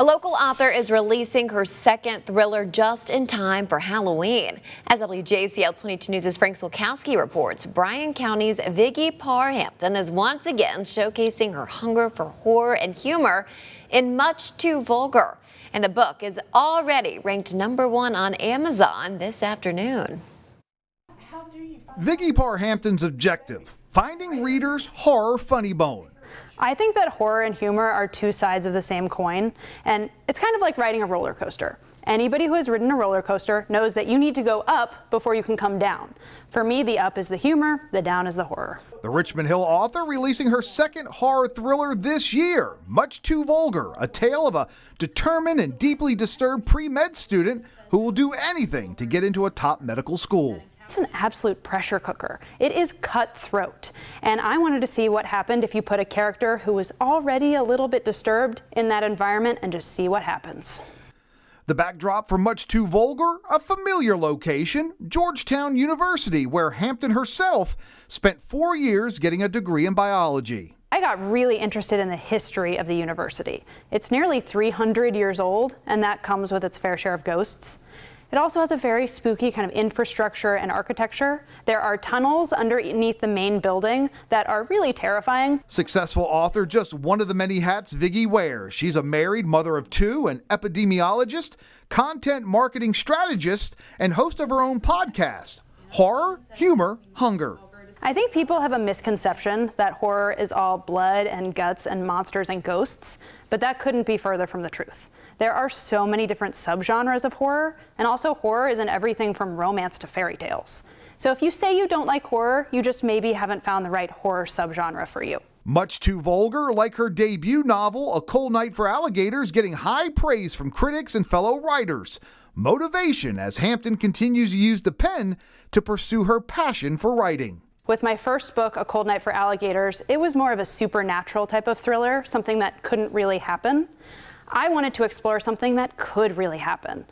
A local author is releasing her second thriller just in time for Halloween. As WJCL 22 News' Frank Sulkowski reports, Bryan County's Viggy Hampton is once again showcasing her hunger for horror and humor in Much Too Vulgar. And the book is already ranked #1 on Amazon this afternoon. Viggy Hampton's objective: finding readers' horror funny bone. I think that horror and humor are two sides of the same coin, and it's kind of like riding a roller coaster. Anybody who has ridden a roller coaster knows that you need to go up before you can come down. For me, the up is the humor, the down is the horror. The Richmond Hill author releasing her second horror thriller this year, Much Too Vulgar, a tale of a determined and deeply disturbed pre-med student who will do anything to get into a top medical school. It's an absolute pressure cooker. It is cutthroat. And I wanted to see what happened if you put a character who was already a little bit disturbed in that environment and just see what happens. The backdrop for Much Too Vulgar, a familiar location, Georgetown University, where Hampton herself spent 4 years getting a degree in biology. I got really interested in the history of the university. It's nearly 300 years old, and that comes with its fair share of ghosts. It also has a very spooky kind of infrastructure and architecture. There are tunnels underneath the main building that are really terrifying. Successful author, just one of the many hats Viggy wears. She's a married mother of 2, an epidemiologist, content marketing strategist, and host of her own podcast, Horror, Humor, Hunger. I think people have a misconception that horror is all blood and guts and monsters and ghosts, but that couldn't be further from the truth. There are so many different subgenres of horror, and also horror is in everything from romance to fairy tales. So if you say you don't like horror, you just maybe haven't found the right horror subgenre for you. Much Too Vulgar, like her debut novel, A Cold Night for Alligators, getting high praise from critics and fellow writers. Motivation as Hampton continues to use the pen to pursue her passion for writing. With my first book, A Cold Night for Alligators, it was more of a supernatural type of thriller, something that couldn't really happen. I wanted to explore something that could really happen.